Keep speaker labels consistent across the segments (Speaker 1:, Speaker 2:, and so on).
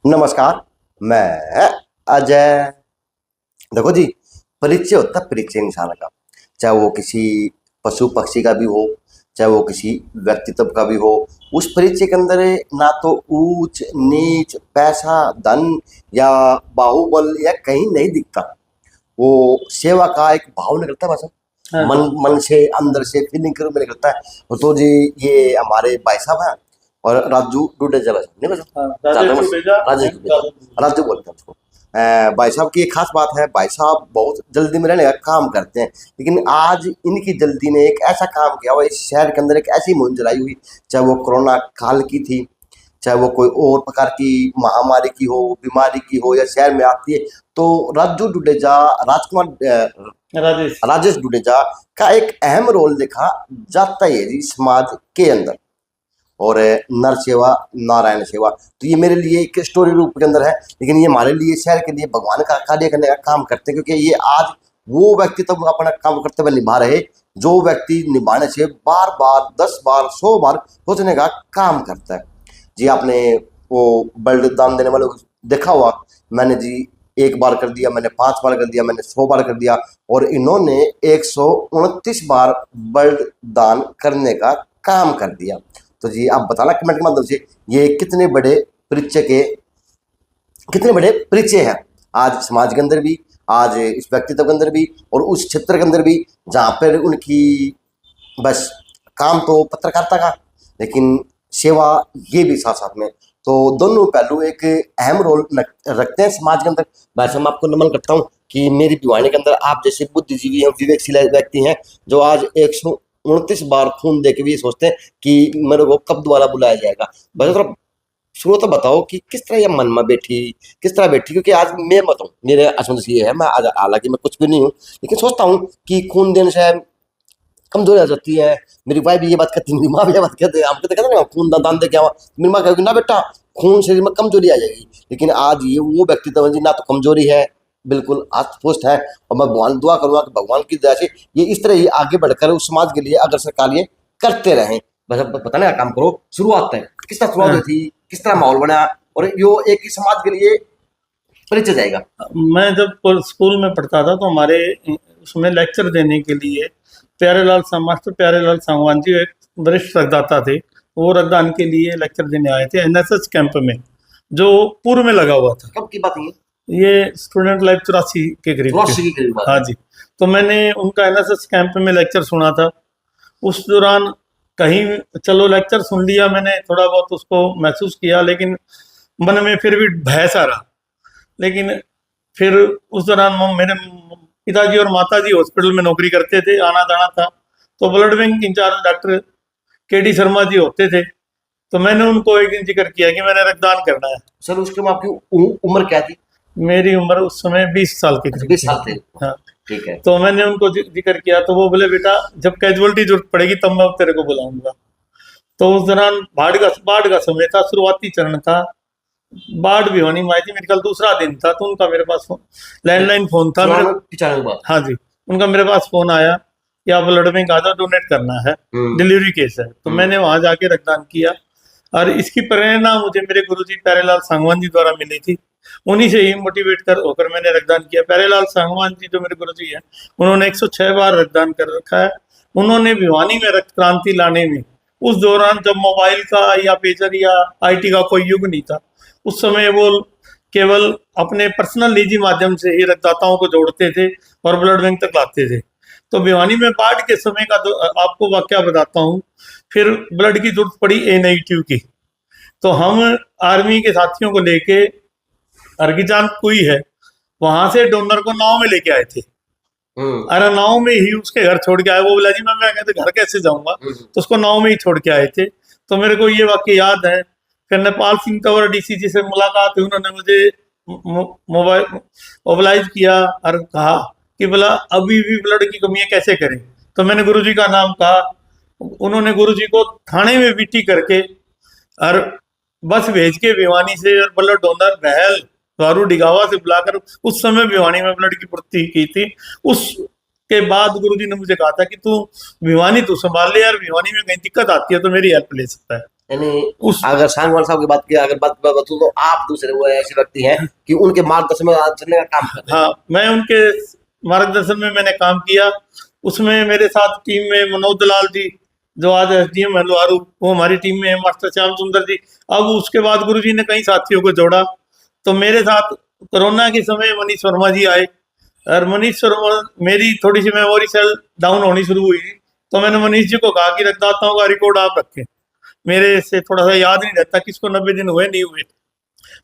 Speaker 1: नमस्कार। मैं अजय। देखो जी, परिचय होता है परिचय इंसान का, चाहे वो किसी पशु पक्षी का भी हो, चाहे वो किसी व्यक्तित्व का भी हो। उस परिचय के अंदर ना तो ऊंच नीच, पैसा, धन या बाहुबल या कहीं नहीं दिखता। वो सेवा का एक भाव निकलता है बस।
Speaker 2: हाँ
Speaker 1: मन
Speaker 2: जी।
Speaker 1: मन से अंदर से फीलिंग के रूप में निकलता है। तो जी, ये हमारे भाई साहब हैं और राजू डुडेजा, बस नहीं बस
Speaker 2: हाँ,
Speaker 1: ज्यादा
Speaker 2: राजेश
Speaker 1: बस
Speaker 2: जुडेजा
Speaker 1: राजेश
Speaker 2: एंड
Speaker 1: डुडेजा, राजू बोलते हैं उसको। भाई साहब की एक खास बात है, भाई साहब बहुत जल्दी में रहने का काम करते हैं, लेकिन आज इनकी जल्दी ने एक ऐसा काम किया हुआ, इस शहर के अंदर एक ऐसी मुहिम चलाई हुई, चाहे वो कोरोना काल की थी, चाहे वो कोई और प्रकार की महामारी की हो, बीमारी की हो, या शहर में आती है, तो राजू डुडेजा,
Speaker 2: राजेश।
Speaker 1: राजेश डुडेजा का एक अहम रोल देखा जाता है जी समाज के अंदर। और नर सेवा नारायण सेवा, तो ये मेरे लिए एक स्टोरी रूप के अंदर है, लेकिन ये हमारे लिए शहर के लिए भगवान का कार्य करने का काम करते हैं, क्योंकि ये आज वो व्यक्ति तब अपना काम करते हुए निभा रहे, जो व्यक्ति निभाने से बार बार 10 बार 100 बार सोचने का काम करता है। जी, आपने वो ब्लड दान देने वालों को देखा हुआ। मैंने जी 1 बार कर दिया, मैंने 5 बार कर दिया, मैंने 100 बार कर दिया, और इन्होंने 129 बार ब्लड दान करने का काम कर दिया। तो जी, आप बताना कमेंट के माध्यम से, ये कितने बड़े परिचय हैं आज समाज के अंदर भी, आज इस व्यक्तित्व के अंदर भी, और उस क्षेत्र के अंदर भी, जहाँ पर उनकी बस काम तो पत्रकारिता का, लेकिन सेवा ये भी साथ साथ में। तो दोनों पहलू एक अहम रोल रखते हैं समाज के अंदर। वैसे मैं आपको नमन करता हूँ कि मेरी दीवानी के अंदर आप जैसे बुद्धिजीवी हैं, विवेकशील व्यक्ति हैं, जो आज 129 बार खून दे के भी सोचते हैं कि मेरे को कब दोबारा बुलाया जाएगा। बस थोड़ा शुरू तो बताओ कि किस तरह ये मन में बैठी, किस तरह बैठी, क्योंकि आज मैं बताऊँ, मेरे असमंजस ये है, मैं आज हालांकि मैं कुछ भी नहीं हूँ, लेकिन सोचता हूँ कि खून देने से कमजोरी आ जाती है। मेरी वाइफ भी ये बात कहती है, मेरी माँ भी ये बात कहते हैं, हम तो कहते हैं ना खून दान दे के आवा, मेरी माँ कहेगी ना बेटा, खून शरीर में कमजोरी आ जाएगी। लेकिन आज ये वो व्यक्तित्व है जी, ना तो कमजोरी है, बिल्कुल हष्ट पुष्ट है, और मैं भगवान दुआ करूंगा कि भगवान की दया से ये इस तरह ही आगे बढ़कर उस समाज के लिए अग्रसर कार्य करते रहें। बस अब बताने का काम करो, शुरुआत है किस तरह शुरुआत हुई
Speaker 2: हाँ,
Speaker 1: थी, किस तरह माहौल बना, और यो एक ही समाज के लिए परिचय जाएगा।
Speaker 2: मैं जब स्कूल में पढ़ता था तो हमारे उसमें लेक्चर देने के लिए मास्टर प्यारेलाल सांगवान जी एक वरिष्ठ रक्तदाता थे। वो रक्तदान के लिए लेक्चर देने आए थे एनएसएस कैंप में, जो पूर्व में लगा हुआ था।
Speaker 1: कब की बात है ये?
Speaker 2: ये स्टूडेंट लाइफ 84 के करीब थी।
Speaker 1: 84 की करीब बात
Speaker 2: हाँ
Speaker 1: है।
Speaker 2: जी। तो मैंने उनका एनएसएस कैंप में लेक्चर सुना था। उस दौरान कहीं, चलो लेक्चर सुन लिया मैंने, थोड़ा बहुत उसको महसूस किया, लेकिन मन में फिर भी भय सा रहा। लेकिन फिर उस दौरान मेरे पिताजी और माताजी हॉस्पिटल में नौकरी करते थे, आना जाना था। तो blood bank incharge doctor KD Sharma ji होते थे। तो मैंने उनको एक दिन जिक्र किया कि मैंने रक्तदान करना है।
Speaker 1: सर, उसके में आपकी उम्र क्या थी?
Speaker 2: मेरी उम्र उस समय 20 साल की
Speaker 1: अच्छा,
Speaker 2: करीब
Speaker 1: 20
Speaker 2: थी।
Speaker 1: साल थे।
Speaker 2: हाँ।
Speaker 1: ठीक है।
Speaker 2: तो मैंने उनको जिक्र किया, तो वो बोले बेटा जब कैजुअलिटी जरूरत पड़ेगी तब मैं तेरे को बुलाऊंगा। तो उस दौरान बाढ़ का समय था, शुरुआती चरण था। बाढ़ भी होनी आई थी, मेरे ख्याल दूसरा दिन था, तो उनका मेरे पास लैंडलाइन फोन था मेरे।
Speaker 1: 95 बात।
Speaker 2: हाँ जी। उनका मेरे पास फोन आया कि आप ब्लड बैंक आ जाओ, डोनेट करना है, डिलीवरी केस है। तो मैंने वहां जाके रक्तदान किया, और इसकी प्रेरणा मुझे मेरे गुरुजी प्यारेलाल सांगवान जी द्वारा मिली थी। उन्हीं से ही मोटिवेट कर होकर मैंने रक्तदान किया। प्यारेलाल सांगवान जी जो मेरे गुरुजी हैं, उन्होंने 106 बार रक्तदान कर रखा है। उन्होंने भिवानी में रक्त क्रांति लाने में, उस दौरान जब मोबाइल का या पेजर या आईटी का कोई युग नहीं था, उस समय वो केवल अपने पर्सनल निजी माध्यम से ही रक्तदाताओं को जोड़ते थे और ब्लड बैंक तक लाते थे। तो भिवानी में बाढ़ के समय का आपको वाकया बताता हूँ। फिर ब्लड की जरूरत पड़ी A-नेगेटिव की। तो हम आर्मी के साथियों को लेके, अर्गिजान कुई है, वहां से डोनर को नाव में लेके आए थे। अरे नाव में ही उसके घर छोड़ के आए। वो बोला जी मैं कहते घर कैसे जाऊंगा, तो उसको नाव में ही छोड़ के आए थे। तो मेरे को ये वाक्य याद है। फिर नेपाल सिंह कंवर डीसीजी से मुलाकात हुई, उन्होंने मुझे मोबाइल मोबिलाइज किया और कहा कि बोला अभी भी ब्लड की कमी है, कैसे करें। तो मैंने गुरुजी का नाम कहा। उन्होंने गुरुजी को थाने में बीटी करके और बस भेज के भिवानी से, और ब्लड डोनर बहल वारू डिगावा से बुलाकर उस समय भिवानी में ब्लड की पूर्ति की थी। उसके बाद गुरुजी ने मुझे कहा था कि तू भिवानी तू संभाल ले यार, भिवानी में कहीं दिक्कत आती है तो मेरी हेल्प ले सकता है।
Speaker 1: यानी
Speaker 2: उस
Speaker 1: अगर सांगवान साहब की बात की अगर बात बताऊं तो आप दूसरे वो ऐसे व्यक्ति हैं कि उनके मार्गदर्शन में चलने का काम कर रहे
Speaker 2: हाँ, मैं उनके मार्गदर्शन में मैंने काम किया। उसमें मेरे साथ टीम में मनोज दलाल जी, जो आज एसडीएम है लोहारू, वो हमारी टीम में है। मास्टर श्याम सुंदर जी। अब उसके बाद गुरुजी ने कई साथियों को जोड़ा, तो मेरे साथ कोरोना के समय मनीष वर्मा जी आए। और मनीष वर्मा, मेरी थोड़ी सी मेमोरी सेल डाउन होनी शुरू हुई, तो मैंने मनीष जी को कहा कि रक्तदाताओं का रिकॉर्ड आप रखें, मेरे से थोड़ा सा याद नहीं रहता किसको 90 दिन हुए नहीं हुए।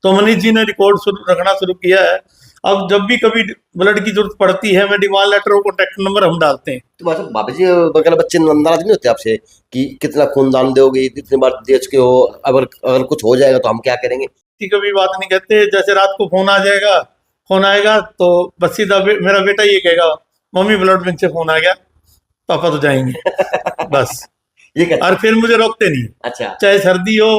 Speaker 2: तो मनीष जी ने रिकॉर्ड रखना शुरू किया है। अब जब भी कभी ब्लड की जरूरत पड़ती है, मैं डिमांड लेटर और कॉन्टैक्ट नंबर हम डालते हैं।
Speaker 1: तो मतलब बाबा जी वगैरह बच्चे नाराज नहीं होते आपसे कि कितना खूनदान दोगे, इतनी बार दे चुके हो, अगर अगर कुछ हो जाएगा तो हम क्या करेंगे?
Speaker 2: किसी को भी बात नहीं कहते। जैसे रात को फोन आएगा तो बस सीधा मेरा बेटा ये कहेगा, मम्मी ब्लड बैंक से फोन आ गया, पापा तो जाएंगे बस।
Speaker 1: ये कहते
Speaker 2: और फिर मुझे रोकते नहीं,
Speaker 1: अच्छा।
Speaker 2: चाहे सर्दी हो,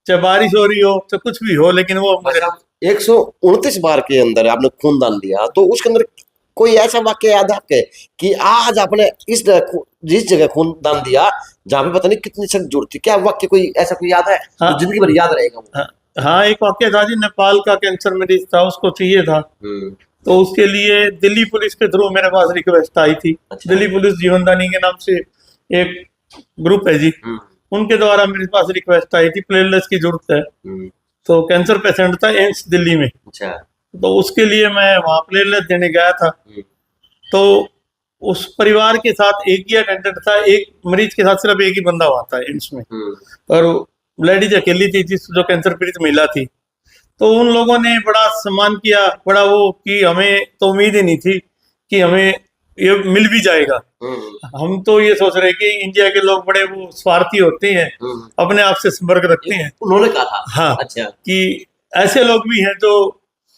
Speaker 2: चाहे बारिश हो रही हो, चाहे कुछ भी हो, लेकिन वो मुझे
Speaker 1: 129 बार के अंदर आपने खूनदान दिया, तो उसके अंदर कोई ऐसा वाक्य याद है आपके कि आज आपने जिस जगह खूनदान दिया जहाँ पे पता नहीं कितनी सख्त जरूरत थी, क्या वाक्य कोई ऐसा कोई याद है
Speaker 2: हाँ।
Speaker 1: जो जिंदगी भर याद रहेगा वो?
Speaker 2: हाँ, एक वाक्य था जी, नेपाल का कैंसर मरीज था, उसको चाहिए था, तो उसके लिए दिल्ली पुलिस के थ्रू मेरे पास रिक्वेस्ट आई थी।
Speaker 1: अच्छा।
Speaker 2: दिल्ली पुलिस जीवनदानी के नाम से एक ग्रुप है जी, उनके द्वारा मेरे पास रिक्वेस्ट आई थी, प्लेटलेट्स की जरूरत है। तो कैंसर पेशेंट था एम्स दिल्ली में,
Speaker 1: अच्छा।
Speaker 2: तो उसके लिए मैं वहाँ प्लेटलेट देने गया था। तो उस परिवार के साथ एक ही अटेंडेंट था, एक मरीज के साथ सिर्फ एक ही बंदा हुआ था एम्स में, और लेडीज अकेली थी जो कैंसर पीड़ित महिला थी। तो उन लोगों ने बड़ा सम्मान किया, बड़ा वो कि हमें तो उम्मीद ही नहीं थी कि हमें ये मिल भी जाएगा। हम तो ये सोच रहे कि इंडिया के लोग बड़े वो स्वार्थी होते हैं, अपने आप से संपर्क रखते हैं।
Speaker 1: उन्होंने कहा था
Speaker 2: हाँ,
Speaker 1: अच्छा,
Speaker 2: कि ऐसे लोग भी हैं जो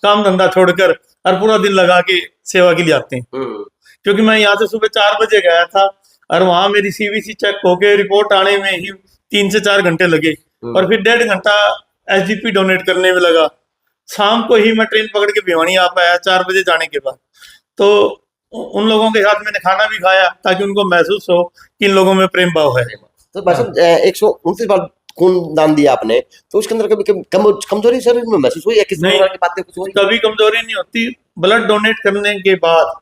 Speaker 2: काम धंधा छोड़कर और पूरा दिन लगा के सेवा के लिए आते हैं। क्योंकि मैं यहाँ से सुबह 4 बजे गया था, और वहां मेरी सीवीसी चेक होके रिपोर्ट आने में ही 3 से 4 घंटे लगे, और फिर 1.5 घंटा एसजीपी डोनेट करने में लगा। शाम को ही मैं ट्रेन पकड़ के भिवानी आ पाया 4 बजे जाने के बाद। तो उन लोगों के साथ मैंने खाना भी खाया ताकि उनको महसूस हो कि इन लोगों में प्रेम भाव है।
Speaker 1: तो बस 129 बार खूनदान दिया आपने, तो उसके अंदर कभी कमजोरी शरीर में महसूस हुई या किसी
Speaker 2: नहीं,
Speaker 1: प्रकार की बातें कुछ हुई?
Speaker 2: कभी कमजोरी नहीं होती। ब्लड डोनेट करने के बाद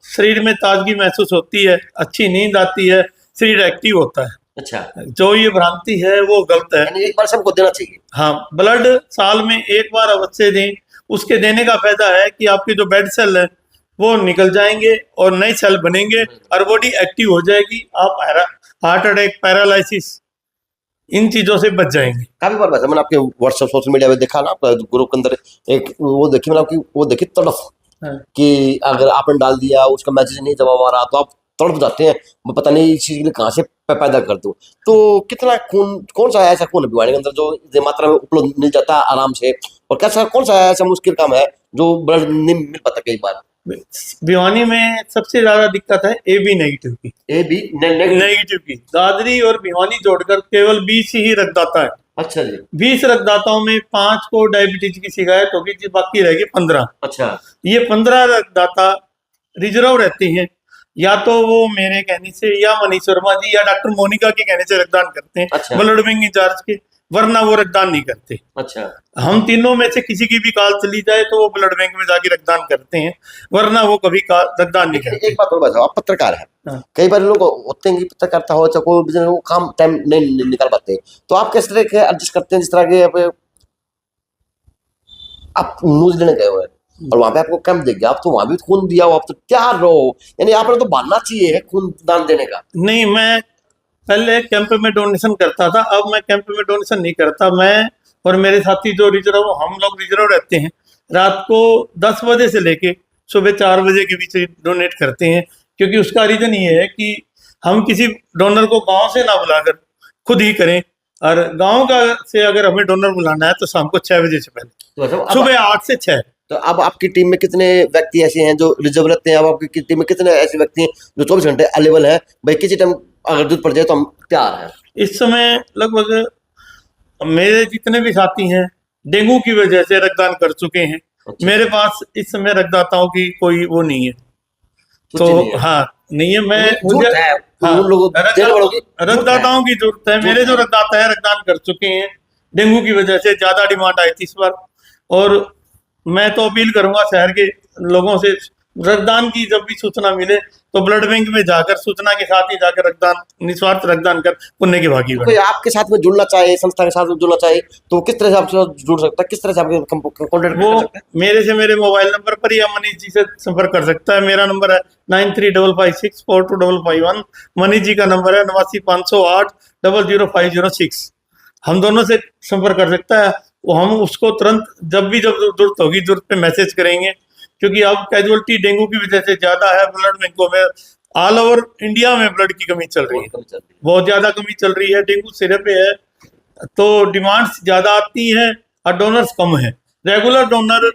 Speaker 2: शरीर में ताजगी महसूस होती है, अच्छी नींद आती है, शरीर एक्टिव होता है।
Speaker 1: अच्छा,
Speaker 2: जो ये भ्रांति है वो गलत है।
Speaker 1: यानी एक बार सबको देना चाहिए।
Speaker 2: हाँ, ब्लड साल में एक बार अवश्य दें। उसके देने का फायदा है कि आपके जो बेड सेल है वो निकल जाएंगे और नए सेल बनेंगे और बॉडी एक्टिव हो जाएगी। आप हार्ट अटैक, पैरालिसिस, इन चीजों से बच जाएंगे।
Speaker 1: काफी बार वैसे मैंने आपके व्हाट्सएप सोशल मीडिया पे देखा ना, आपका ग्रुप के अंदर एक वो देखी मैंने आपकी, वो देखी तड़फ कि अगर आपने डाल दिया उसका मैसेज नहीं जवाब आ रहा तो आप तड़प जाते हैं, मैं पता नहीं इस चीज के लिए कहाँ से पैदा कर दूं। तो कितना खून, कौन सा ऐसा खून है भिवानी के अंदर जो इतनी मात्रा में उपलब्ध मिल जाता है आराम से, और कैसा कौन सा ऐसा मुश्किल काम है जो ब्लड नहीं मिल पाता कई बार?
Speaker 2: भिवानी में सबसे ज्यादा दिक्कत है AB नेगेटिव की।
Speaker 1: AB
Speaker 2: नेगेटिव की दादरी और भिवानी जोड़कर केवल 20 ही रक्तदाता है।
Speaker 1: अच्छा जी।
Speaker 2: 20 रक्तदाताओं में 5 को डायबिटीज की शिकायत होगी, जी बाकी रहेगी 15।
Speaker 1: अच्छा,
Speaker 2: ये 15 रक्तदाता रिजर्व रहते हैं, या तो वो मेरे कहने से, या मनीष वर्मा जी या डॉक्टर मोनिका के कहने से रक्तदान करते हैं।
Speaker 1: अच्छा।
Speaker 2: ब्लड बैंक इंचार्ज के, वरना वो रक्तदान नहीं करते।
Speaker 1: अच्छा,
Speaker 2: हम तीनों में से किसी की भी कॉल चली जाए तो वो ब्लड बैंक में जाके रक्तदान करते हैं, वरना वो कभी रक्तदान नहीं करते।
Speaker 1: एक बात और बताओ, आप पत्रकार हैं,
Speaker 2: हाँ।
Speaker 1: कई बार लोग होते हैं कि पत्रकारिता हो चाहे कोई बिजनेस हो, काम टाइम नहीं निकाल पाते, तो आप किस तरह के एडजस्ट करते हैं? जिस तरह के आप न्यूजीलैंड गए हुए हैं और वहां पे आपको कैंप देख गया, आप तो वहां भी खून दिया हो, आप तो तैयार रहो, यानी आपने तो बनना चाहिए खून दान देने का।
Speaker 2: नहीं, मैं पहले कैंप में डोनेशन करता था, अब मैं कैंप में डोनेशन नहीं करता। मैं और मेरे साथी जो रिजर्व, हम लोग रिजर्व रहते हैं, रात को 10 बजे से लेके सुबह 4 बजे के बीच डोनेट करते हैं। क्योंकि उसका रीजन ये है कि हम किसी डोनर को गांव से ना बुलाकर खुद ही करें, और गांव का से अगर हमें डोनर बुलाना है तो शाम को 6 बजे से पहले,
Speaker 1: तो
Speaker 2: सुबह 8 से 6।
Speaker 1: तो अब आपकी टीम में कितने व्यक्ति ऐसे हैं जो रिजर्व रहते हैं? अब आपकी टीम में कितने ऐसे व्यक्ति हैं जो 24 घंटे अवेलेबल है, भाई किसी टाइम अगर जरूरत पड़ जाए तो हम तैयार हैं?
Speaker 2: इस समय लगभग मेरे जितने भी साथी हैं डेंगू की वजह से रक्तदान कर चुके हैं।
Speaker 1: अच्छा।
Speaker 2: मेरे पास इस समय रक्तदाताओं की कोई वो नहीं है। तो
Speaker 1: नहीं है।
Speaker 2: हाँ, नहीं है। मैं
Speaker 1: जरूरत है
Speaker 2: हाँ,
Speaker 1: उन लोगों देने वालों की जरूरत है।
Speaker 2: रक्तदाताओं की जरूरत है। मेरे जो रक्तदाता है रक्तदान कर चुके हैं, डेंगू की वजह से ज्यादा डिमांड आई थी इस बार। और मैं तो अपील करूंगा शहर के लोगों से, रक्तदान की जब भी सूचना मिले तो ब्लड बैंक में जाकर सूचना के साथ ही जाकर रक्तदान, निस्वार्थ रक्तदान कर पुण्य की भागी
Speaker 1: कोई
Speaker 2: बने।
Speaker 1: आपके साथ में जुड़ना चाहे, संस्था के साथ में जुड़ना चाहे, तो किस तरह से आपसे जुड़ सकता है, किस तरह से आपके कॉन्टेक्ट
Speaker 2: वो
Speaker 1: कर सकते हैं?
Speaker 2: मेरे से मेरे मोबाइल नंबर पर या मनीष जी से संपर्क कर सकता है। मेरा नंबर है 9355642551। मनीष जी का नंबर है 8950800506। हम दोनों से संपर्क कर सकता है। वो हम उसको तुरंत जब जरूरत होगी, जरूरत पे मैसेज करेंगे। क्योंकि अब कैजुअलिटी डेंगू की वजह से ज्यादा है। ब्लड बैंकों में ऑल ओवर इंडिया में ब्लड की कमी चल रही है, बहुत ज्यादा कमी चल रही है। डेंगू सिरे पे है तो डिमांड्स ज्यादा आती हैं और डोनर्स कम है। रेगुलर डोनर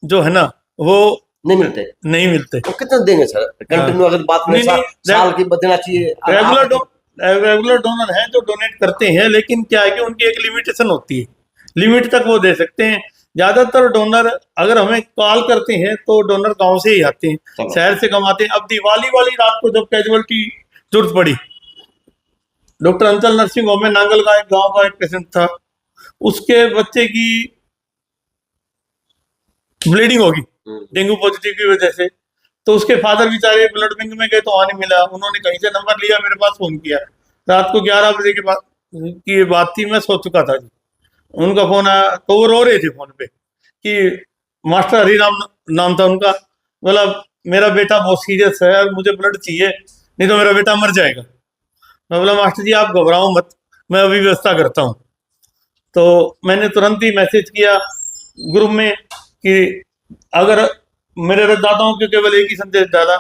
Speaker 2: जो है ना वो
Speaker 1: नहीं मिलते।
Speaker 2: नहीं मिलते।
Speaker 1: तो कितना देंगे सर कंटिन्यू, अगर बात करें
Speaker 2: नहीं,
Speaker 1: साल की देना चाहिए?
Speaker 2: रेगुलर डोनर हैं जो डोनेट करते हैं, लेकिन क्या है कि उनकी एक लिमिटेशन होती है, लिमिट तक वो दे सकते हैं। ज्यादातर डोनर अगर हमें कॉल करते हैं तो डोनर गांव से ही आते हैं, शहर से कम आते हैं। अब दिवाली वाली रात को जब कैजुअलिटी जरूरत पड़ी, डॉक्टर अंचल नर्सिंग होम में नांगल का एक गांव का एक पेशेंट था, उसके बच्चे की ब्लीडिंग होगी डेंगू पॉजिटिव की वजह से। तो उसके फादर बेचारे ब्लड बैंक में गए तो वहां नहीं मिला। उन्होंने कहीं से नंबर लिया, मेरे पास फोन किया। रात को 11 बजे के बाद की बात थी, मैं सो चुका था जी। उनका फोन आया तो वो रो रहे थे फोन पे कि मास्टर हरिराम नाम था उनका, बोला मेरा बेटा बहुत सीरियस है और मुझे ब्लड चाहिए, नहीं तो मेरा बेटा मर जाएगा। मैं बोला मास्टर जी आप घबराओ मत, मैं अभी व्यवस्था करता हूँ। तो मैंने तुरंत ही मैसेज किया ग्रुप में कि अगर मेरे रक्तदाताओं के केवल एक ही संदेश डाला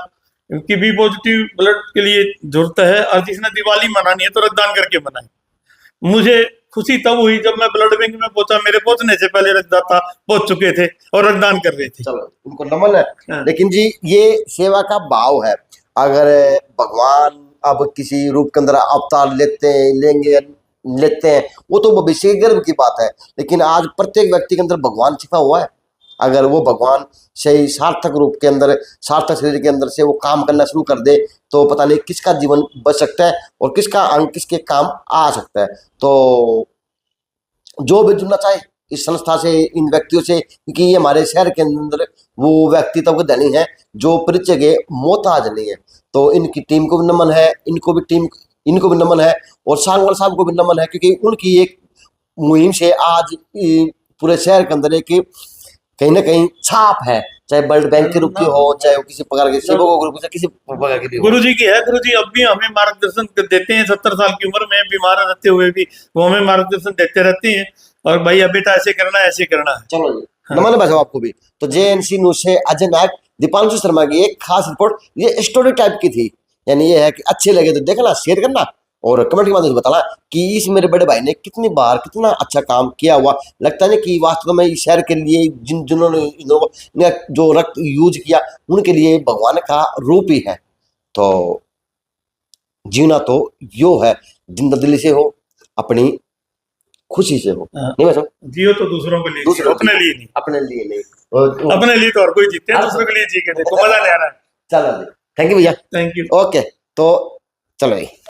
Speaker 2: कि बी पॉजिटिव ब्लड के लिए जरूरत है और जिसने दिवाली मनानी है तो रक्तदान करके मनाए। मुझे खुशी तब हुई जब मैं ब्लड बैंक में पहुंचा, मेरे पहुंचने से पहले रक्तदाता पहुंच चुके थे और रक्तदान कर रहे थे।
Speaker 1: चलो उनको नमन है।
Speaker 2: हाँ।
Speaker 1: लेकिन जी ये सेवा का भाव है। अगर भगवान अब किसी रूप के अंदर अवतार लेते हैं वो तो भविष्य के गर्व की बात है, लेकिन आज प्रत्येक व्यक्ति के अंदर भगवान छिपा हुआ है। अगर वो भगवान सही सार्थक रूप के अंदर, सार्थक शरीर के अंदर से वो काम करना शुरू कर दे तो पता नहीं किसका जीवन बच सकता है और किसका अंग किसके काम आ सकता है। तो जो भी जुड़ना चाहे इस संस्था से, इन व्यक्तियों से, क्योंकि ये हमारे शहर के अंदर वो व्यक्तित्व के धनी है जो परिचय के मोहताज नहीं है। तो इनकी टीम को भी नमन है, इनको भी नमन है और सांगवाल साहब को भी नमन है, क्योंकि उनकी एक मुहिम से आज पूरे शहर के अंदर एक कहीं ना कहीं छाप है, चाहे ब्लड बैंक के रूप की हो, चाहे वो किसी प्रकार के सेवक ग्रुप से किसी प्रकार की भी हो।
Speaker 2: गुरु जी की है। गुरु जी अब भी हमें मार्गदर्शन देते हैं। 70 साल की उम्र में बीमार रहते हुए भी वो हमें मार्गदर्शन देते रहते हैं और भैया बेटा ऐसे करना है, ऐसे करना है।
Speaker 1: चलो जी नमन है भाई साहब आपको भी। तो JNC न्यूज से अजय नायक, दीपांशु शर्मा की एक खास रिपोर्ट, ये स्टोरी टाइप की थी। यानी ये है कि अच्छे लगे तो देखना, शेयर करना और कमेंट के माध्यम से बताना कि इस मेरे बड़े भाई ने कितनी बार कितना अच्छा काम किया हुआ। लगता नहीं कि वास्तव में इस शहर के लिए जिन्होंने जो रक्त यूज किया उनके लिए भगवान का रूप ही है। तो जीना तो यो है, जिंदा दिली से हो, अपनी खुशी से हो। नहीं वैसा
Speaker 2: जियो तो दूसरों के लिए, अपने लिए नहीं।
Speaker 1: अपने लिए नहीं,
Speaker 2: अपने लिए तो और कोई जीते हैं, दूसरों के लिए जी के देखो, मजा ले आ रहा है।
Speaker 1: चलो जी, थैंक यू भैया।
Speaker 2: Thank you.
Speaker 1: ओके तो चलो भाई।